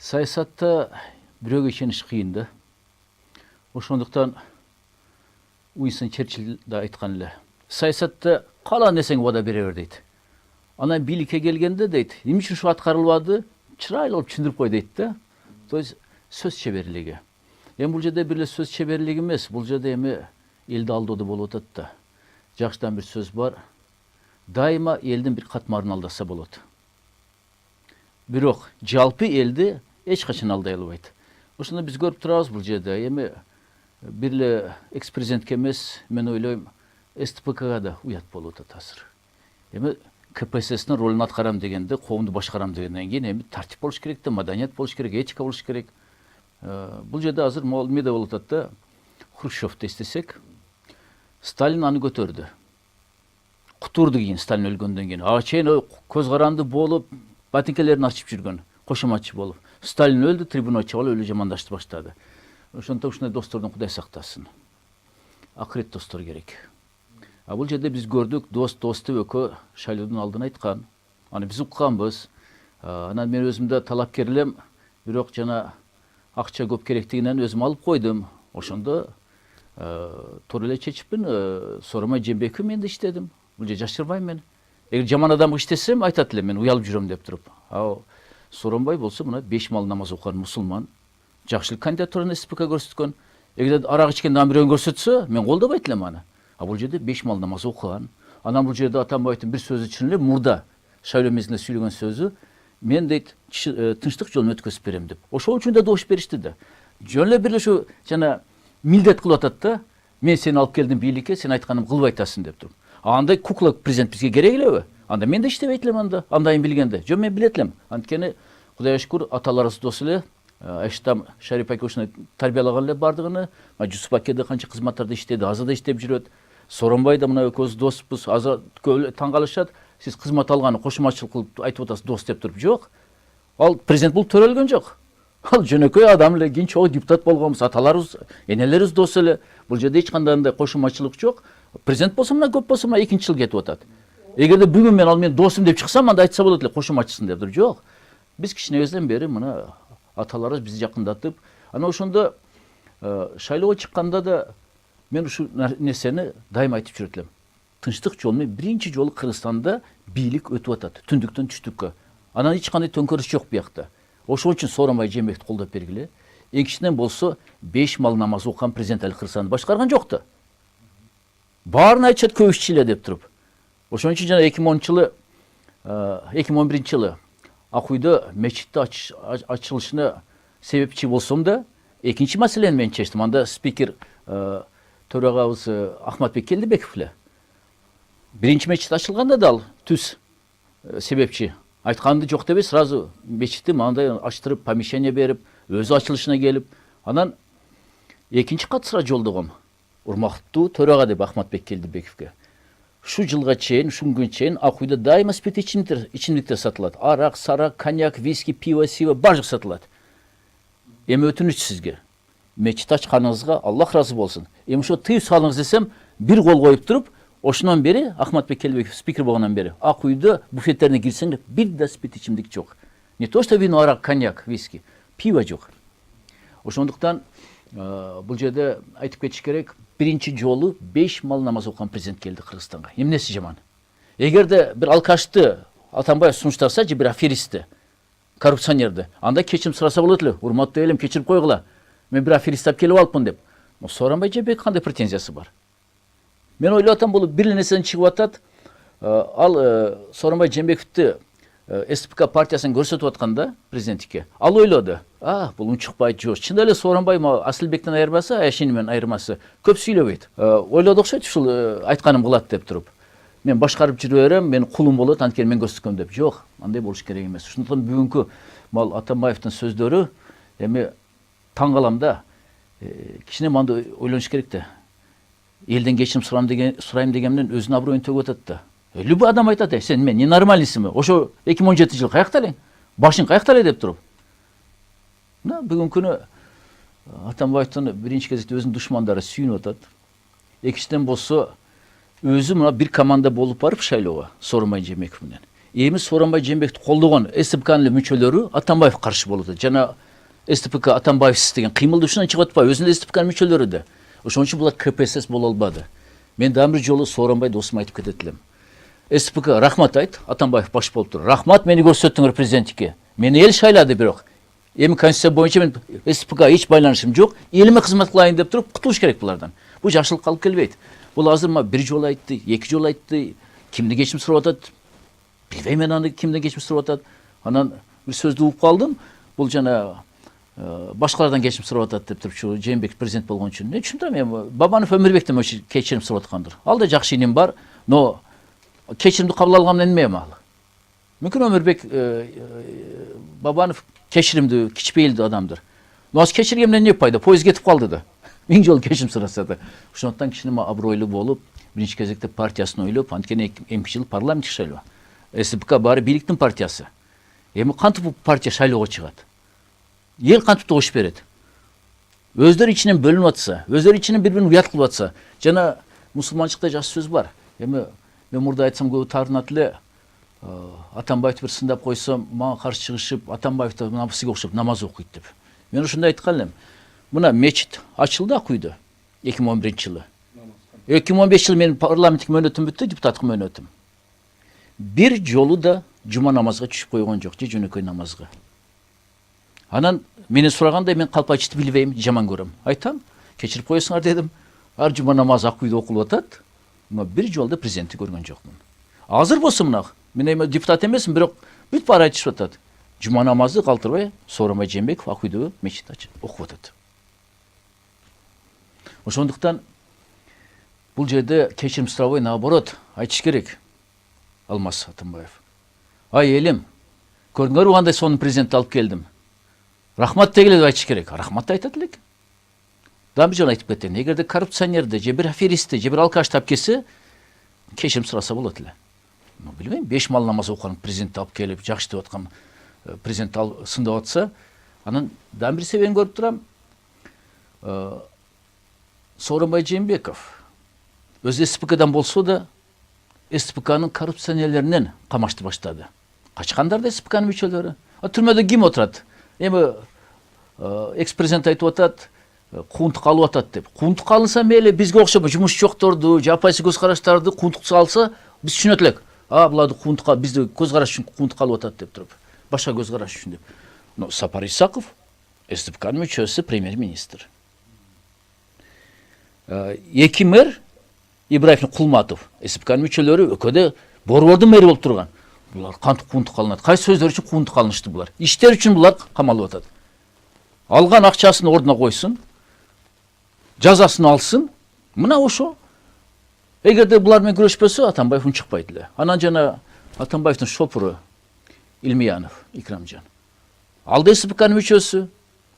Саясатта бирөөгө ишениш кыйын да. Ошондуктан Уинстон Черчилль да айткан эле. Саясатта каалаган нерсеңе убада бере бер дейт. Анан бийликке келгенде дейт, эмне үчүн ушу аткарылбады? Чырайлуу кылып түшүндүрүп кой дейт да. То есть сөз чеберлиги. Эми бул жерде бир эле сөз чеберлиги эмес, бул жерде эми элди алдоодо болуп атат да. Жакшыдан бир сөз бар. Дайыма элдин бир катмарын алдаса болот. Бирок жалпы элди эч качан алдай албайт. Ошондо биз көрүп турабыз бул жерде. Эми бир эле экс-президентке эмес, мен ойлойм, СТПКга да уят болуп атат азыр. Эми КПССнин ролун аткарам дегенде, коомду башкарам дегенден кийин эми тартип болуш керек да, маданият болуш керек, этика болуш керек. Бул жерде азыр эмеде болуп атат да. Хрущевду эстесек, Сталин аны көтөрдү. Кутурду кийин Сталин өлгөндөн кийин. Ага чейин көз каранды болуп, батинкелерин ачып жүргөн, кошоматчы болуп. Сталин өлдү, трибуна чыгып эле жамандашты баштады. Ошондон ушундай достордон Кудай сактасын. Акырет достор керек. А бул жерде биз көрдүк, дос деп экөө шайлоодун алдын айткан. Аны биз укканбыз. Анан мен өзүм да талапкер элем, бирок жана акча көп керектигинен өзүм алып койдум. Ошондо туура эле чечиппин, Сооронбай Жээнбековго мен да иштедим. Бул жерде жашырбайм мен. Эгер жаман адамга иштесем, айтат элем, мен уялып жүрөм деп туруп. Сооронбай болсо мына 5 мал намаз окуган мусулман. Жакшылык кандидатураны СПК көрсөткөн. Эгер арак ичкен адам бирөөнү көрсөтсө, мен колдобойт элем аны. Бул жерде 5 мал намаз окуган. Анан бул жерде Атамбаевдин бир сөзү чын эле мурда шайлоо мезгилинде сүйлөгөн сөзү, мен дейт тынчтык жолун өткөзүп берем деп. Ошол үчүн да добуш беришти да. Жөн эле бир эле ушу жана милдет кылып атат да. Мен сени алып келдим бийликке, сен айтканымды кылбай атасың деп туруп. Андай кукла президент бизге керек элеби? Анда мен да иштебейт элем анда, андайын билгенде. Жөн мен билет элем. Анткени Кудайга шүкүр аталарыбыз дос эле. Эштам Шарип аке ушуну тарбиялаган эле бардыгыны. Жусуп аке да канча кызматтарда иштеди, азыр да иштеп жүрөт. Сооронбай да мына экөөбүз доспуз. Азыр көп таң калышат. Сиз кызмат алганы кошуматчылык кылып айтып атасыз дос деп туруп. Жок. Ал президент болуп төрөлгөн жок. Ал жөнөкөй адам эле, кийин чогуу депутат болгонбуз, аталарыбыз, энелерибиз дос эле. Бул жерде эч кандай андай кошуматчылык жок. Президент болсо мына көп болсо мына 2-жыл кетип атат. Эгерде бүгүн мен ал мен досум деп чыксам, анда айтса болот эле кошуматчысың деп туруп. Жок. Биз кичинебизден бери мына аталарыбыз бизди жакындатып, анан ошондо шайлоого чыкканда да мен ушу нерсени дайыма айтып жүрөт элем. Тынчтык жолу менен биринчи жолу Кыргызстанда бийлик өтүп атат, түндүктөн түштүккө. Анан эч кандай төңкөрүш жок буякта. Ошол үчүн Сооронбай Жээнбековду колдоп бергиле. Экинчиден болсо 5 мал намаз окуган президент али Кыргызстанды башкарган жок да. Баарын айтышат көбүшчү эле деп туруп. Ошон үчүн жана 2011 жылы Акуйдо мечитти ачылышына себепчи болсом да, экинчи маселени мен чечтим. Анда спикер төрагабыз Ахматбек Келдибеков эле. Биринчи мечит ачылганда да ал түз себепчи. Айтканды жок дебей, сразу мечитти мындай ачтырып, помещение берип, өзү ачылышына келип, анан экинчи кат сура жолдогом. Урмактуу төрага деп Ахматбек Келдибековге. Шу жылга чейин, ушул күнгө чейин Акуйдо дайыма спирт ичимдиктер сатылат. Арак, сарак, коньяк, виски, пиво, сива баардыгы сатылат. Эми өтүнүч сизге. Мечит ачканыңызга Аллах разы болсун. Эми ошо тыюу салыңыз десем, бир кол коюп туруп, ошондон бери Ахматбек Келдибеков спикер болгондон бери Акуйдо буфеттерине кирсең бир да спирт ичимдик жок. Не то что вино, арак, коньяк, виски, пиво жок. Ошондуктан бул жерде айтып кетиш керек, биринчи жолу 5 мал намаз окуган президент келди Кыргызстанга. Эмнеси жаман? Эгерде бир алкашты Атамбаев сунуштаса, же бир аферистти, коррупционерди, анда кечирим сураса болот эле. Урматтуу элем, кечирип койгула. Мен бир аферистти келип алыпмын деп. Сооронбай Жээнбеков кандай претензиясы бар? Мен ойлоп атам, бул бир эле нерседен чыгып атат. Ал Сооронбай Жээнбековду СПК партиясын көрсөтүп атканда президенттикке, ал ойлоду. Бул унчукпайт жок. Чын эле Сооронбай Асылбектен айырмасы, Аяшин менен айырмасы көп сүйлөбөйт. Ойлоду окшойт, ушул айтканым кылат деп туруп. Мен башкарып жүрө берем, мен кулум болот, анткени мен көрсөткөм деп. Жок, андай болуш керек эмес. Ошондуктан бүгүнкү Атамбаевдин сөздөрү эми таң калам да. Кичине мындай ойлонуш керек да. Элден кечирим сурайм дегенмен өзүнүн аброюн төгүп атат да. Любой адам айтат, сен мен ненормальныйсыңбы? Ошо 2017 жыл каякта элең? Башың каякта эле деп туруп. Мына бүгүнкү күнү Атамбаевдин биринчи кезекте өзүнүн душмандары сүйүнүп атат. Экинчиден болсо өзү мына бир команда болуп барып шайлоого Сооронбай Жээнбеков менен. эми Сооронбай Жээнбековду колдогон СДПКнын мүчөлөрү Атамбаев каршы болду. Жана СДПК Атамбаевсиз деген кыймылды ушунан чыгып атпайбы? Өзүнүн СДПКнын мүчөлөрү да. Ошон үчүн булар КПСС боло албады. Мен дагы бир жолу Сооронбайды осуну айтып кетет элем. СДПК рахмат айт, Атамбаев баш болуп тур. Рахмат, мени көрсөттүңөр президенттикке. Мени эл шайлады бирок. Эми конституция боюнча мен СДПК эч байланышым жок. Элиме кызмат кылайын деп туруп кутулуш керек булардан. Бул жакшылыкка алып келбейт. Бул азыр бир жолу айтты, эки жолу айтты. Кимди кечирим сурап атат? Билбейм мен аны кимден кечирим сурап атат. Анан бир сөздү угуп калдым. Бул жана башкалардан кечирим сурап атат деп туруп, Жээнбеков президент болгон үчүн. Мен түшүндүрөм, эми Бабанов Өмүрбектен кечирим сурап аткандыр. Ал да жакшы иним бар, но кечиримди кабыл алгандан эмне ал? Мүмкүн Өмүрбек Бабанов кечиримдүү, кичпейилдүү адамдыр. Но аз кечиргенден эмне пайда? Поезд кетип калды да. Миң жолу кечирим сураса да. Ошондуктан кичине абройлуу болуп, биринчи кезекте партиясын ойлоп, анткени 2 жыл парламент шайлоо. СДПК баары бийликтин партиясы. Эми кантип бул партия шайлоого чыгат? Ел кантип добуш берет? Өздөрү ичинен бөлүнүп атса, өздөрү ичинен бири-бирин уят кылып атса, жана мусулманчылыкта жакшы сөз бар. Эми мен мурда айтсам көбү таарынат эле, Атамбаевди бир сындап койсом, мага каршы чыгышып, Атамбаев да мына сизге окшоп намаз окуйт деп. Мен ошондой айткан элем. Мына мечит ачылды Акүйдө 2011-жылы. 2015-жылы менин парламенттик мөөнөтүм бүттү, депутаттык мөөнөтүм. Бир жолу да жума намазга түшүп койгон жок, же жөнөкөй намазга. Анан мени сураганда мен Калпачитти билбейм, жаман көрөм. Айтам, кечирип коесуңар дедим. Ар жума намаз Акүйдө окулуп атат. Но бир жолу да президентти көргөн жокмун. Азыр болсо мына, мен эми депутат эмесмин, бирок бүт баары айтышып атат. Жума намазды калтырбай Сооронбай Жээнбеков Акүйдө мечит окуп атат. Ошондуктан бул жерде кечирим сурабай, наоборот, айтыш керек. Алмаз Атамбаев. Ай элим, көрдүңөрбү кандай сонун президентти алып келдим. Рахмат дегиле деп айтыш керек. Рахмат айтат элек. Дагы бир жолу айтып кетейин. Эгерде коррупционерди, же бир аферистти, же бир алкашты алып келсе, кечирим сураса болот эле. Билбейм, 5 мал намаз окуган президентти алып келип, жакшы деп аткан президент сындап атса, анан дагы бир себебин көрүп турам. Сооронбай Жээнбеков өз СДПКдан болсо да, СДПКнын коррупционерлеринен камашты баштады. Качкандар да СДПКнын мүчөлөрү. Түрмөдө ким отурат? Эми экс-президент айтып атат, куунтук алып атат деп. Куунтук алынса мейли бизге окшоп жумуш жокторду, жапайсы көз караштарды куунтук алса, биз түшүнөт элек. Буларды куунтукка, бизди көз караш үчүн куунтук алып атат деп туруп. Башка көз караш үчүн деп. Но Сапар Исаков СДПКнын мүчөсү, премьер-министр. Эки мэр Ибраев Кулматов, СДПКнын мүчөлөрү өкөдө борбордун мэри болуп турган. Булар кантип куунтук алынат? Кайсы сөздөр үчүн куунтук алынышты булар? Иштер үчүн булар камалып атат. Алган акчасын ордуна койсун, жазасын алсын. Мына ошо. Эгерде булар менен күрөшпөсө, Атамбаев чыкпайт эле. Анан жана Атамбаевдин шопуру Илмиянов Икрамжан. Ал да СДПКнын мүчөсү,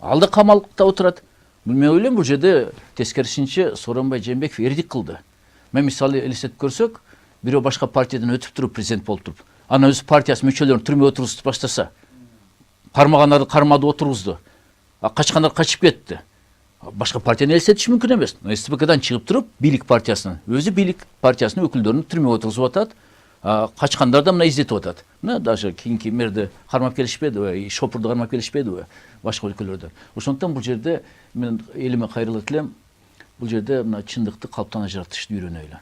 ал да камалыкта отурат. Мен ойлойм, бул жерде тескерисинче Сооронбай Жээнбеков эрдик кылды. Мен мисалы элестетип көрсөк, бирөө башка партиядан өтүп туруп президент болуп туруп, анан өз партиясы мүчөлөрүн түрмөгө отургузуп баштаса, кармагандарды кармады отургузду, качкандар качып кетти. Башка партияны элестетиш мүмкүн эмес. СДПКдан чыгып туруп, бийлик партиясынын, өзү бийлик партиясынын өкүлдөрүн түрмөгө отургузуп атат, качкандар да мына издетип атат. Мына даже кийинки мэрди кармап келишпедиби, шопурду кармап келишпедиби, башка өлкөлөрдө. Ошондуктан бул жерде мен элиме кайрылат элем. Бул жерде мына чындыкты калыптан ажыратышты үйрөнөйлү.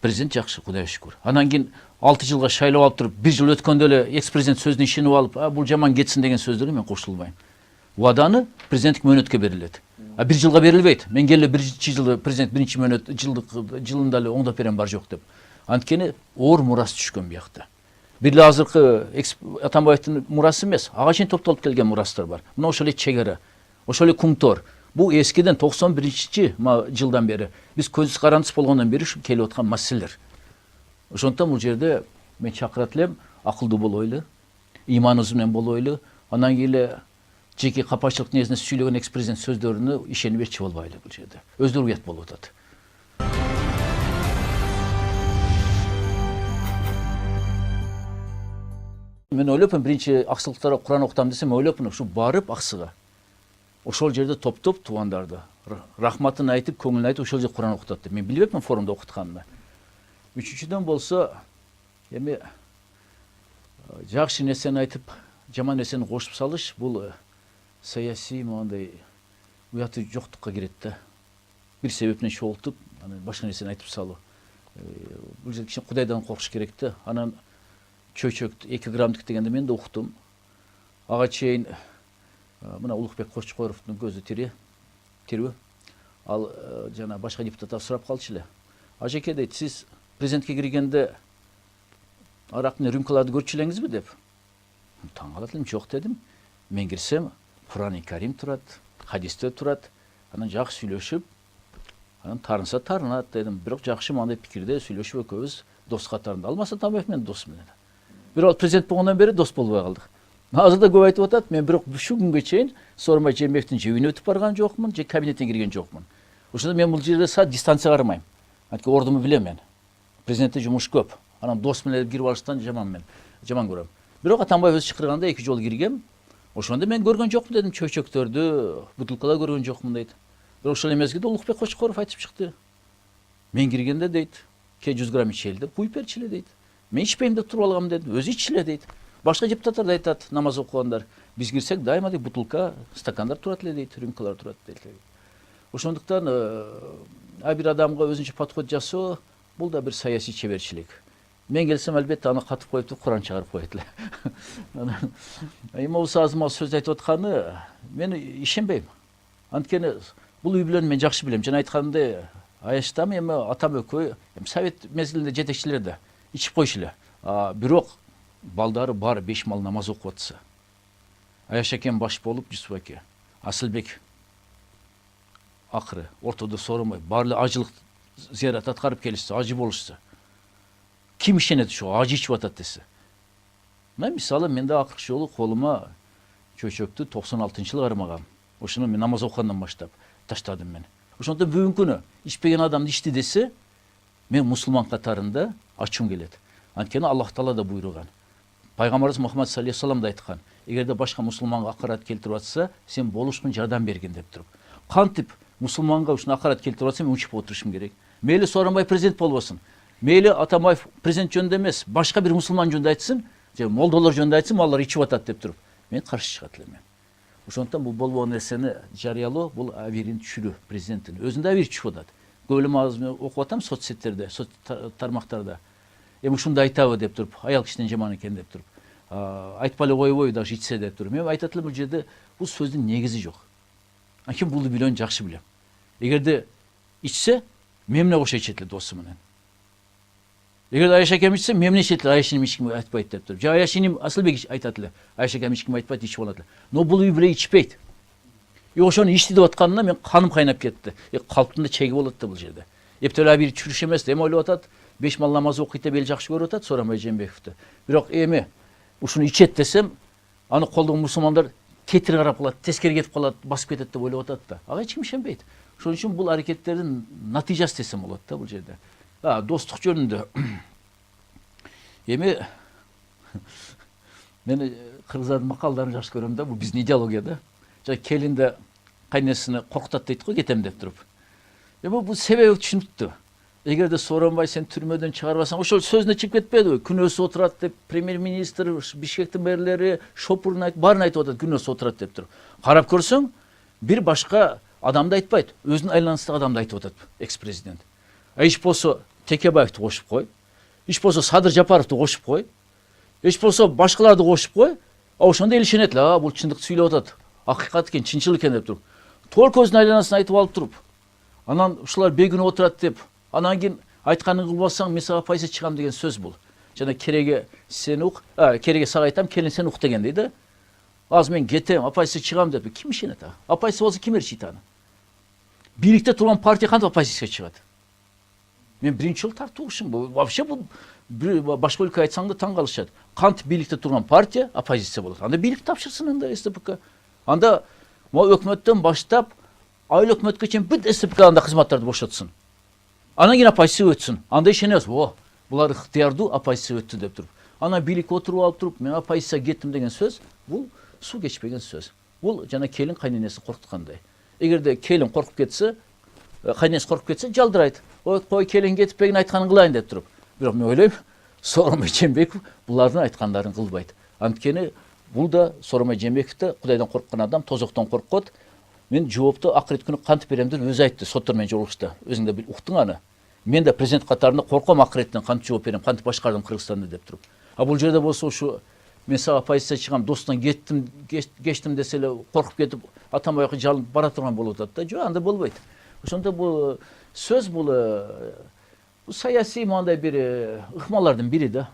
Президент жакшы, Кудайга шүкүр. Анан кийин 6 жылга шайлап алып туруп, 1 жыл өткөндө эле экс-президент сөзүнө ишенип алып, бул жаман кетсин деген сөздөргө мен кошулбайм. Убаданы президенттик мөөнөткө берилет. 1 жылга берилбейт. Мен келе 1 жылы президент биринчи мөөнөт жылында эле оңдоп берем бар жок деп. Анткени оор мурас түшкөн биякта. Бир эле азыркы Атамбаевдин мурасы эмес, ага чейин топтолуп келген мурастар бар. Мына ошол эле чегара, ошол эле кумтор. Бул эскиден 91-жылдан бери биз көзүбүз карандысыз болгондон бери ушу келип аткан маселелер. Ошондуктан бул жерде мен чакырат элем, акылдуу болойлу, ыйманыбыз менен болойлу, анан кийин эле жеке капачылык негизинде сүйлөгөн экс-президент сөздөрүнө ишенип ээрчи болбайлы бул жерде. Өздөрү уят болуп атат. Мен ойлопмун, биринчи аксылыктарга Куран окутам десем, ойлопмун, ушу барып аксыга. Ошол жерде топтоп туугандарды рахматын айтып, көңүлүн айтып, ошол жерде Куран окутат деп. Мен билбепмин форумда окутканымды. Үчүнчүдөн болсо, эми жакшы нерсени айтып, жаман нерсени кошуп салыш бул саясий мындай уяты жоктукка кирет да. Бир себептен чогултуп, анан башка нерсени айтып салуу. Бул жерде кичине Кудайдан коркуш керек да. Анан чөйчөктү 2 граммдык дегенде мен да уктум. Ага чейин мына Улукбек Кочкоровдун көзү тирүү. Ал жана башка депутаттар сурап калчу эле. Ажеке дейт, сиз президентке киргенде арактын рюмкаларды көрчү элеңизби деп. Таң калат элем, жок дедим. Мен кирсем, Куран-ы Карим турат, хадистер турат. Анан жакшы сүйлөшүп, анан тарынса тарынат дедим. Бирок жакшы мындай пикирде сүйлөшүп экөөбүз дос катарында. Алмаса Атамбаев менен дос менен. Бирок президент болгондон бери дос болбой калдык. Азыр да көп айтып атат, мен бирок ушу күнгө чейин Сооронбай Жээнбековдун же үйүнө өтүп барган жокмун, же кабинетине кирген жокмун. Ошондо мен бул жерде дистанция кармайм. Анткени ордуму билем мен. Президентте жумуш көп. Анан дос менен кирип алыштан жаман көрөм. Бирок Атамбаев өзү чакырганда 2 жолу киргем. Ошондо мен көргөн жокмун дедим, чөйчөктөрдү, бутылкалар көргөн жокмун дейт. Бирок ошол мезгилде Улукбек Кочкоров айтып чыкты. Мен киргенде дейт, 100 грамм ичели деп куюп берчи эле дейт. Мен ичпейм деп туруп алгам дедим, өзү иччи эле дейт. Башка депутаттар да айтат, намаз окугандар. Биз кирсек дайыма дейт, бутылка, стакандар турат эле дейт, рюмкалар турат дейт. Ошондуктан бир адамга өзүнчө подход жасоо бул да бир саясий чеберчилик. Мен келсем албетте аны катып коюп Куран чыгарып коет эле. Эми болсо азырма сөз айтып атканы мен ишенбейм. Анткени бул үй бүлөнү мен жакшы билем. Жана айтканымдай Аяштам эми атам экөө совет мезгилинде жетекчилер да ичип койчу эле. Бирок балдары бар 5 мал намаз окуп атса. Аяш экен баш болуп Жусуп аке, Асылбек акыры ортодо Сооронбай баары ажылык зыярат аткарып келишсе, ажы болушса. Ким ишенет ошого, ажы ичип атат десе. Мына мисалы мен да акыркы жолу колума чөйчөктү 96-жылы кармагам. Ошону мен намаз окугандан баштап таштадым мен. Ошондо бүгүнкү күнү ичпеген адамды ичти десе, мен мусулман катарында ачуум келет. Анткени Аллах Таала да буйруган. Пайгамбарыбыз Мухаммад саллаллаху алейхи вассалам да айткан. Эгерде башка мусулманга акарат келтирип атса, сен болушкун жардам бергин деп туруп. Кантип мусулманга ушуну акарат келтирип атса, мен учуп отурушум керек. Мейли Сооронбай президент болбосун. Мейли Атамбаев президент жөнүндө эмес, башка бир мусулман жөнүндө айтсын, же молдолор жөнүндө айтсын, алар ичип атат деп туруп. Мен каршы чыгат элем. Ошондуктан бул болбогон нерсени жарыялоо бул абийирин түшүрүү президенттин. Өзүндө абийир түшүп атат. Көп эле азыр окуп атам соцсеттерде, тармактарда. Эми ушунду айтабы деп туруп, аял кишинен жаман экен деп туруп. Айтпай эле койбойбу даже ичсе деп туруп. Мен айтат элем бул жерде бул сөздүн негизи жок. Анткени бул билүүнү жакшы билем. Эгерде ичсе, мен менен кошо ичет эле досу менен. Эгерде Аяш акем ичсе, мен менен ичет эле, Аяш иним эч ким айтпайт деп туруп. Же Аяш иним Асылбек айтат эле, Аяш акем эч ким айтпайт, ичип алат эле. Но бул үй бүлө ичпейт. Ошону ичти деп атканына мен каным кайнап кетти. Калптын да чеги болот да бул жерде. Эптеле абийир түшүрүш эмес, эми ойлоп атат, 5 мал намаз окуйт деп эл жакшы көрүп атат Сооронбай Жээнбековду. Бирок эми ушуну ичет десем, аны колдогон мусулмандар кетири карап калат, тескери кетип калат, басып кетет деп ойлоп атат да. Ага эч ким ишенбейт. Ошон үчүн бул аракеттердин натыйжасы десем болот да бул жерде. Достук жөнүндө эми мен кыргыздардын макалдарын жакшы көрөм да, бул биздин идеология да. Келинде кайнесини коркутат дейт го, кетем деп туруп. Эми бул себеби түшүнүктүү. Эгерде Сооронбай сен түрмөдөн чыгарбасаң, ошол сөзүнө чыгып кетпедиби? Күнөөсү отурат деп премьер-министр, Бишкектин мэрлери, Шопурун баарын айтып атат, күнөөсү отурат деп туруп. Карап көрсөң, бир башка адамды айтпайт, өзүнүн айланасындагы адамды айтып атат экс-президент. Ич болсо Текебаевди кошуп кой, ич болсо Садыр Жапаровду кошуп кой, ич болсо башкаларды кошуп кой. Ошондо эл ишенет эле, бул чындыкты сүйлөп атат, акыйкат экен, чынчыл экен деп туруп. Только өзүнүн айланасын айтып алып туруп, анан ушулар бегүнөө отурат деп, анан кийин айтканын кылбасаң мен сага пайса чыгам деген сөз бул. Жана кереге сен ук, кереге сага айтам, келин сен ук дегендей да. Азыр мен кетем, апайсы чыгам деп, ким ишенет? Апайсы болсо ким ээрчийт аны? Бийликте турган партия кантип апайсызга чыгат? Мен биринчи жолу тартуушум. Вообще бул башка өлкө айтсаң да таң калышат. Кантип бийликте турган партия оппозиция болот? Анда бийлик тапшырсын анда СДПК. Анда өкмөттөн баштап айыл өкмөткө чейин бүт СДПК анда кызматтарды бошотсун. Анан кийин оппозиция өтсүн. Анда ишенебиз, булар ыктыярдуу оппозиция өттү деп туруп. Анан бийлик отуруп алып туруп, мен оппозиция кеттим деген сөз, бул суу кечпеген сөз. Бул жана келин кайненеси коркуткандай. Эгерде келин коркуп кетсе, кайненеси коркуп кетсе, жалдырайт. Кой келин кетпеген айтканын кылайын деп туруп. Бирок мен ойлойм, Сооронбай Жээнбеков булардын айткандарын кылбайт. Анткени бул да Сооронбай Жээнбеков да Кудайдан корккан адам тозоктон коркот. Мен жоопту акырет күнү кантип берем деп өзү айтты соттор менен жолугушта. Өзүң да уктуң аны. Мен да президент катарында корком акыреттен кантип жооп берем, кантип башкардым Кыргызстанды деп туруп. А бул жерде болсо ушу мен сага позиция чыгам, достон кечтим десе эле коркуп кетип атам аяка жалынып бара турган болуп атат да. Жок, андай болбойт. Ошондо бул сөз бул саясий мындай бир ыкмалардын бири да.